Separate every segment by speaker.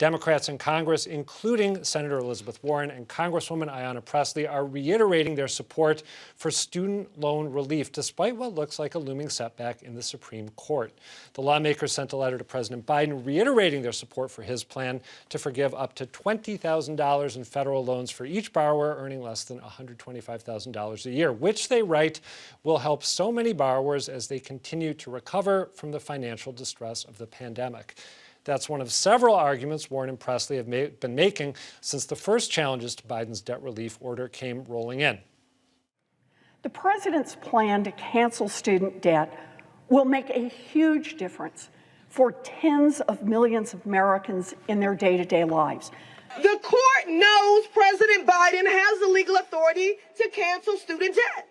Speaker 1: Democrats in Congress, including Senator Elizabeth Warren and Congresswoman Ayanna Pressley, are reiterating their support for student loan relief, despite what looks like a looming setback in the Supreme Court. The lawmakers sent a letter to President Biden reiterating their support for his plan to forgive up to $20,000 in federal loans for each borrower earning less than $125,000 a year, which they write will help so many borrowers as they continue to recover from the financial distress of the pandemic. That's one of several arguments Warren and Pressley have been making since the first challenges to Biden's debt relief order came rolling in.
Speaker 2: The president's plan to cancel student debt will make a huge difference for tens of millions of Americans in their day-to-day lives.
Speaker 3: The court knows President Biden has the legal authority to cancel student debt.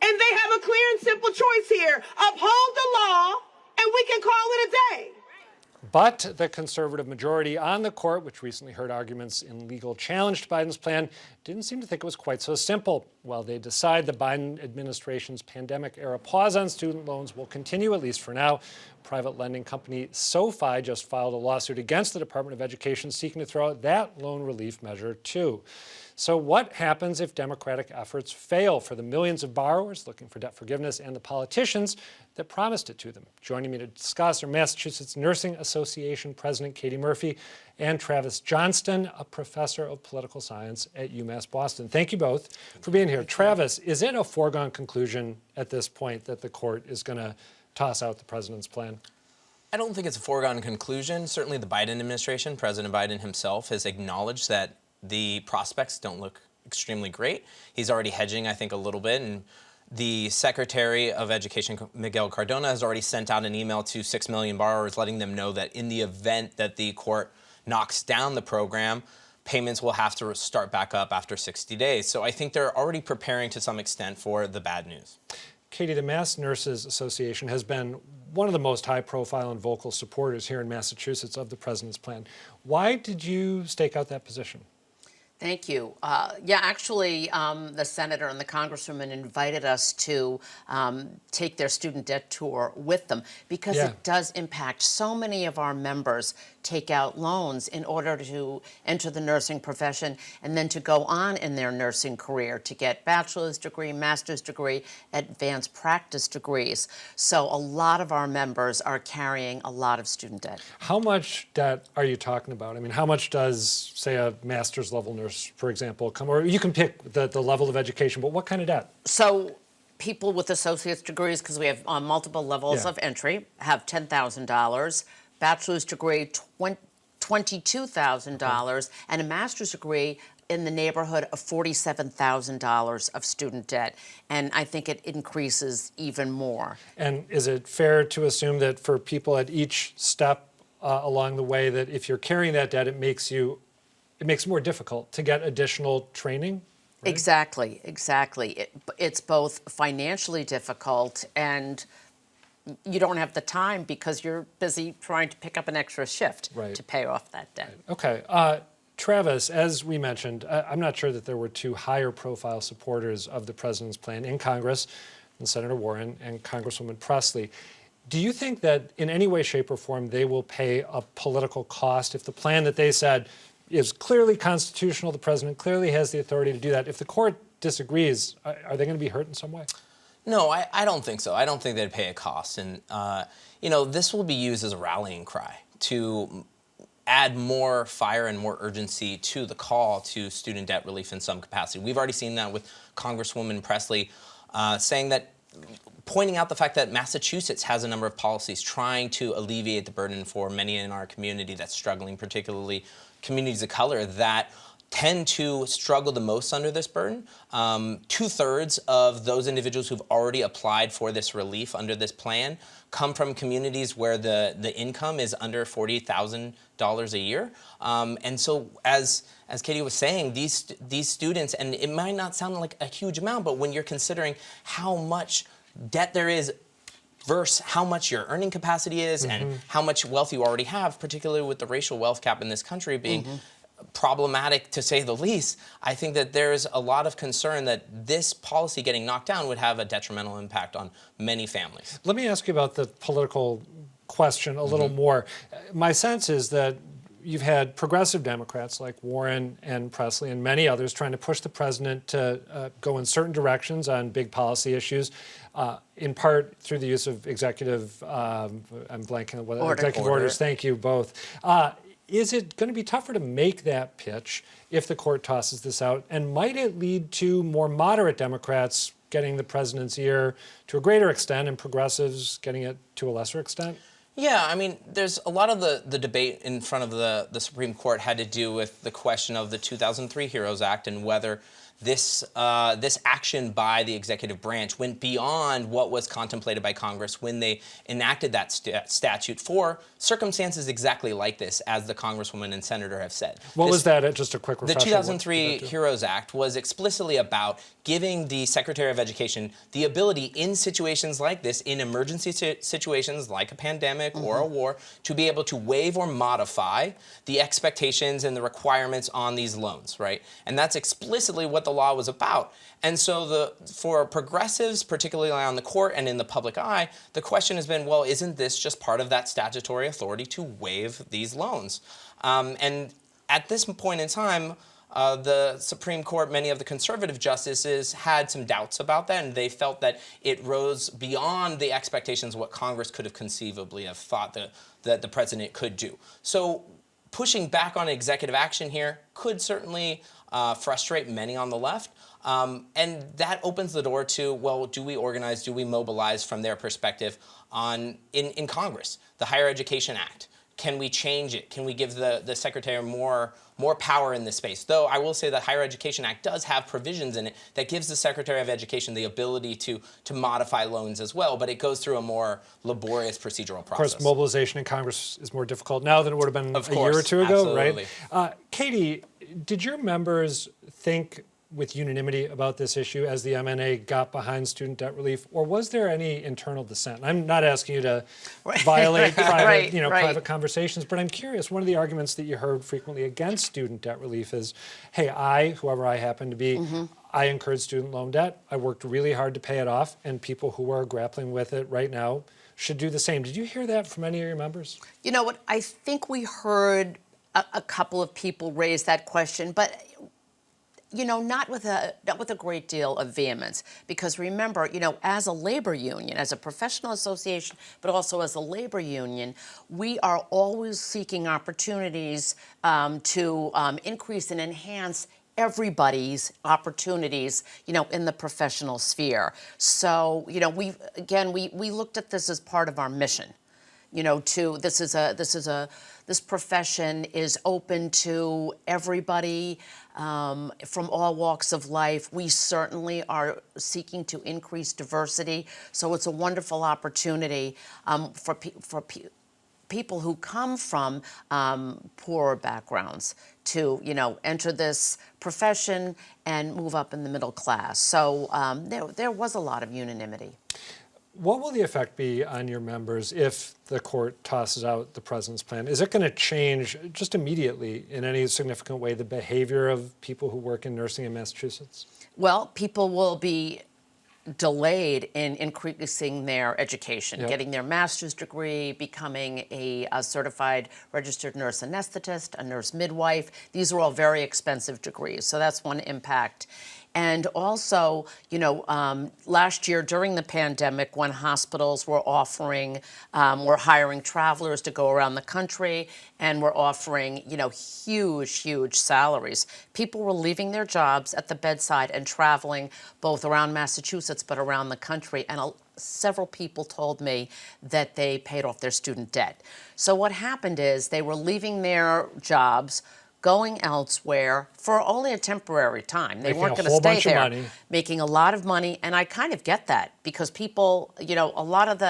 Speaker 3: And they have a clear and simple choice here. Uphold the law, and we can call it a day.
Speaker 1: But the conservative majority on the court, which recently heard arguments in legal challenge to Biden's plan, didn't seem to think it was quite so simple. While they decide the Biden administration's pandemic-era pause on student loans will continue, at least for now, private lending company SoFi just filed a lawsuit against the Department of Education seeking to throw out that loan relief measure, too. So what happens if Democratic efforts fail for the millions of borrowers looking for debt forgiveness and the politicians that promised it to them? Joining me to discuss are Massachusetts Nursing Association President Katie Murphy and Travis Johnston, a professor of political science at UMass Boston. Thank you both for being here. Travis, is it a foregone conclusion at this point that the court is going to toss out the president's plan?
Speaker 4: I don't think it's a foregone conclusion. Certainly the Biden administration, President Biden himself, has acknowledged that the prospects don't look extremely great. He's already hedging, I think, a little bit. And the Secretary of Education, Miguel Cardona, has already sent out an email to 6 million borrowers letting them know that in the event that the court knocks down the program, payments will have to start back up after 60 days. So I think they're already preparing to some extent for the bad news.
Speaker 1: Katie, the Mass Nurses Association has been one of the most high-profile and vocal supporters here in Massachusetts of the president's plan. Why did you stake out that position?
Speaker 5: Thank you. Yeah, actually, the senator and the congresswoman invited us to take their student debt tour with them because it does impact so many of our members take out loans in order to enter the nursing profession and then to go on in their nursing career to get bachelor's degree, master's degree, advanced practice degrees. So a lot of our members are carrying a lot of student debt.
Speaker 1: How much debt are you talking about? I mean, how much does, say, a master's level nurse, for example, come, or you can pick the level of education, but what kind of debt?
Speaker 5: So people with associate's degrees, because we have multiple levels of entry, have $10,000. Bachelor's degree, $22,000, and a master's degree in the neighborhood of $47,000 of student debt. And I think it increases even more.
Speaker 1: And is it fair to assume that for people at each step along the way, that if you're carrying that debt, it makes it more difficult to get additional training? Right?
Speaker 5: Exactly, exactly. It's both financially difficult and you don't have the time because you're busy trying to pick up an extra shift to pay off that debt.
Speaker 1: Okay. Travis, as we mentioned, I'm not sure that there were two higher profile supporters of the president's plan in Congress than Senator Warren and Congresswoman Pressley. Do you think that in any way, shape, or form they will pay a political cost if the plan that they said is clearly constitutional, the president clearly has the authority to do that? If the court disagrees, are they going to be hurt in some way?
Speaker 4: No, I don't think so. I don't think they'd pay a cost. And, you know, this will be used as a rallying cry to add more fire and more urgency to the call to student debt relief in some capacity. We've already seen that with Congresswoman Pressley pointing out the fact that Massachusetts has a number of policies trying to alleviate the burden for many in our community that's struggling, particularly communities of color that tend to struggle the most under this burden. 2/3 of those individuals who've already applied for this relief under this plan come from communities where the income is under $40,000 a year. And so as Katie was saying, these students, and it might not sound like a huge amount, but when you're considering how much debt there is versus how much your earning capacity is and how much wealth you already have, particularly with the racial wealth cap in this country being problematic to say the least, I think that there's a lot of concern that this policy getting knocked down would have a detrimental impact on many families.
Speaker 1: Let me ask you about the political question a little more. My sense is that you've had progressive Democrats like Warren and Pressley and many others trying to push the president to go in certain directions on big policy issues, in part through the use of executive, I'm blanking on what, executive orders. Thank you both. Is it going to be tougher to make that pitch if the court tosses this out? And might it lead to more moderate Democrats getting the president's ear to a greater extent and progressives getting it to a lesser extent?
Speaker 4: Yeah, I mean, there's a lot of the debate in front of the Supreme Court had to do with the question of the 2003 HEROES Act and whether this action by the executive branch went beyond what was contemplated by Congress when they enacted that statute for circumstances exactly like this, as the Congresswoman and Senator have said.
Speaker 1: What was that? Just a quick refresher.
Speaker 4: The 2003 HEROES Act was explicitly about giving the Secretary of Education the ability in situations like this, in emergency situations like a pandemic or a war, to be able to waive or modify the expectations and the requirements on these loans, right? And that's explicitly what the law was about. And so for progressives, particularly on the court and in the public eye, the question has been, well, isn't this just part of that statutory authority to waive these loans? And at this point in time, the Supreme Court, many of the conservative justices had some doubts about that, and they felt that it rose beyond the expectations of what Congress could have conceivably have thought that the president could do. So pushing back on executive action here could certainly frustrate many on the left. And that opens the door to, well, do we organize, do we mobilize from their perspective in Congress? The Higher Education Act. Can we change it? Can we give the Secretary more power in this space? Though I will say the Higher Education Act does have provisions in it that gives the Secretary of Education the ability to modify loans as well, but it goes through a more laborious procedural process.
Speaker 1: Of course, mobilization in Congress is more difficult now than it would have been a year or two ago,
Speaker 4: absolutely.
Speaker 1: Right? Katie, did your members think with unanimity about this issue as the MNA got behind student debt relief, or was there any internal dissent? I'm not asking you to violate private conversations, but I'm curious. One of the arguments that you heard frequently against student debt relief is, hey, whoever I happen to be, I incurred student loan debt. I worked really hard to pay it off, and people who are grappling with it right now should do the same. Did you hear that from any of your members?
Speaker 5: You know what? I think we heard a couple of people raise that question, but not with a great deal of vehemence, because remember, as a labor union, as a professional association, but also as a labor union, we are always seeking opportunities to increase and enhance everybody's opportunities, in the professional sphere. So, we looked at this as part of our mission. This profession is open to everybody from all walks of life. We certainly are seeking to increase diversity, so it's a wonderful opportunity for people who come from poorer backgrounds to, enter this profession and move up in the middle class. So there was a lot of unanimity.
Speaker 1: What will the effect be on your members if the court tosses out the president's plan? Is it going to change just immediately in any significant way the behavior of people who work in nursing in Massachusetts?
Speaker 5: Well, people will be delayed in increasing their education, getting their master's degree, becoming a certified registered nurse anesthetist, a nurse midwife. These are all very expensive degrees, so that's one impact. And also, last year during the pandemic, when hospitals were were hiring travelers to go around the country and were offering, huge salaries, people were leaving their jobs at the bedside and traveling both around Massachusetts but around the country. And several people told me that they paid off their student debt. So what happened is they were leaving their jobs, going elsewhere for only a temporary time. They weren't going to stay there, making a lot of money. And I kind of get that, because people, a lot of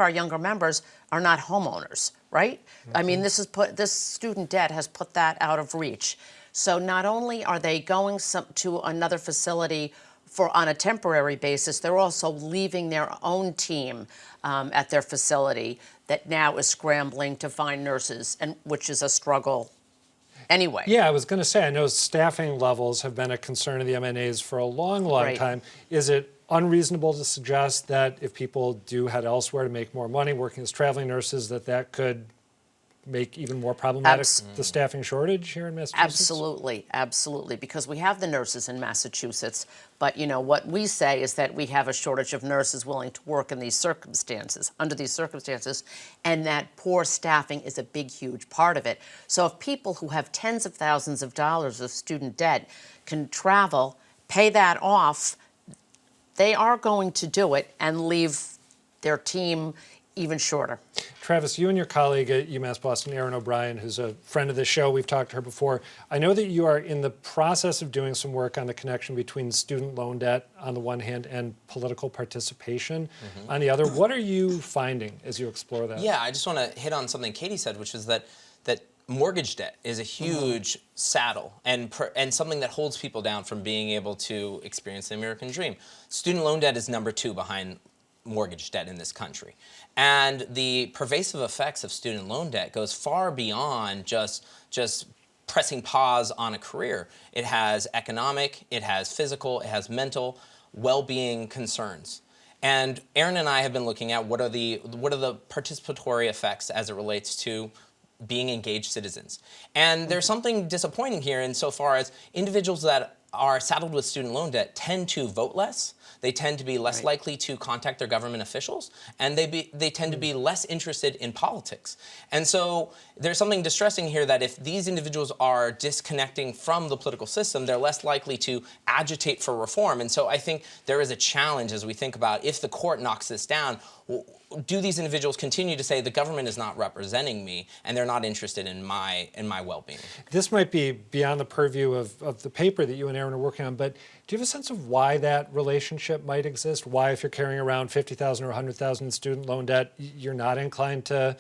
Speaker 5: our younger members are not homeowners, right? I mean, this student debt has put that out of reach. So not only are they going to another facility on a temporary basis, they're also leaving their own team at their facility that now is scrambling to find nurses, and which is a struggle anyway.
Speaker 1: Yeah, I was going to say, I know staffing levels have been a concern of the MNAs for a long time. Is it unreasonable to suggest that if people do head elsewhere to make more money working as traveling nurses, that could make even more problematic
Speaker 5: Abs-
Speaker 1: the staffing shortage here in Massachusetts?
Speaker 5: Absolutely, absolutely, because we have the nurses in Massachusetts, but what we say is that we have a shortage of nurses willing to work in these circumstances, under these circumstances, and that poor staffing is a big, huge part of it. So if people who have tens of thousands of dollars of student debt can travel, pay that off, they are going to do it and leave their team even shorter.
Speaker 1: Travis, you and your colleague at UMass Boston, Erin O'Brien, who's a friend of the show, we've talked to her before. I know that you are in the process of doing some work on the connection between student loan debt on the one hand and political participation on the other. What are you finding as you explore that?
Speaker 4: Yeah, I just want to hit on something Katie said, which is that mortgage debt is a huge saddle and something that holds people down from being able to experience the American dream. Student loan debt is number 2 behind mortgage debt in this country. And the pervasive effects of student loan debt goes far beyond just pressing pause on a career. It has economic, it has physical, it has mental well-being concerns. And Erin and I have been looking at what are the participatory effects as it relates to being engaged citizens. And there's something disappointing here insofar as individuals that are saddled with student loan debt tend to vote less. They tend to be less likely to contact their government officials, and they tend to be less interested in politics. And so there's something distressing here that if these individuals are disconnecting from the political system, they're less likely to agitate for reform. And so I think there is a challenge as we think about if the court knocks this down, do these individuals continue to say the government is not representing me and they're not interested in my well-being?
Speaker 1: This might be beyond the purview of the paper that you and Erin are working on, but do you have a sense of why that relationship might exist? Why, if you're carrying around $50,000 or $100,000 in student loan debt, you're not inclined to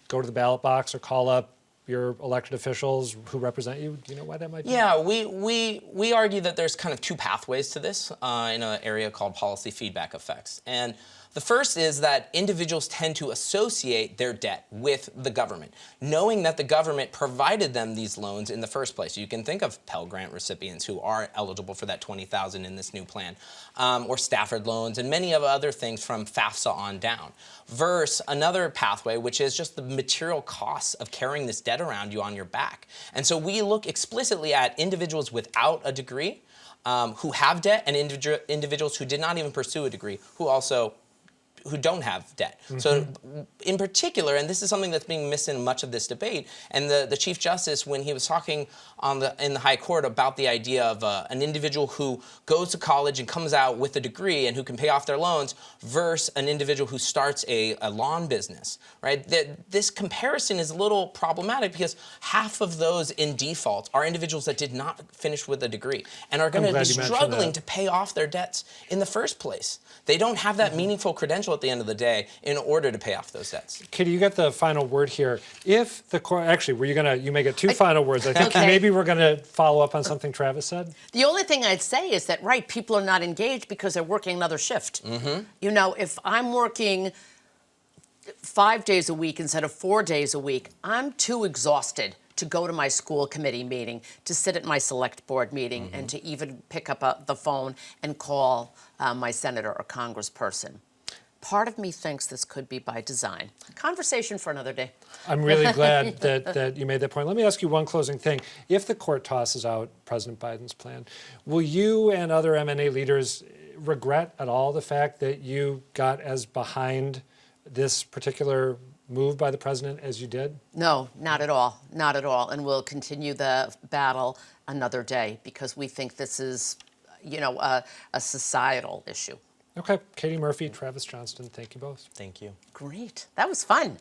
Speaker 1: go to the ballot box or call up your elected officials who represent you? Do you know why that might be?
Speaker 4: Yeah, we argue that there's kind of 2 pathways to this in an area called policy feedback effects. And the first is that individuals tend to associate their debt with the government, knowing that the government provided them these loans in the first place. You can think of Pell Grant recipients who are eligible for that $20,000 in this new plan, or Stafford loans, and many of other things from FAFSA on down. Versus another pathway, which is just the material costs of carrying this debt around you on your back. And so we look explicitly at individuals without a degree who have debt, and individuals who did not even pursue a degree who don't have debt. So in particular, and this is something that's being missed in much of this debate, and the Chief Justice, when he was talking in the High Court about the idea of an individual who goes to college and comes out with a degree and who can pay off their loans versus an individual who starts a lawn business, right? This comparison is a little problematic because half of those in default are individuals that did not finish with a degree and are going to be struggling to pay off their debts in the first place. They don't have that meaningful credential at the end of the day in order to pay off those debts.
Speaker 1: Katie, you got the final word here. If the court, actually, you may get 2 final words. I think maybe we're going to follow up on something Travis said.
Speaker 5: The only thing I'd say is that, people are not engaged because they're working another shift. If I'm working 5 days a week instead of 4 days a week, I'm too exhausted to go to my school committee meeting, to sit at my select board meeting, and to even pick up the phone and call my senator or congressperson. Part of me thinks this could be by design. Conversation for another day.
Speaker 1: I'm really glad that you made that point. Let me ask you one closing thing. If the court tosses out President Biden's plan, will you and other MNA leaders regret at all the fact that you got as behind this particular move by the president as you did?
Speaker 5: No, not at all. Not at all. And we'll continue the battle another day because we think this is, a societal issue.
Speaker 1: Okay. Katie Murphy, Travis Johnston, thank you both.
Speaker 4: Thank you.
Speaker 5: Great. That was fun.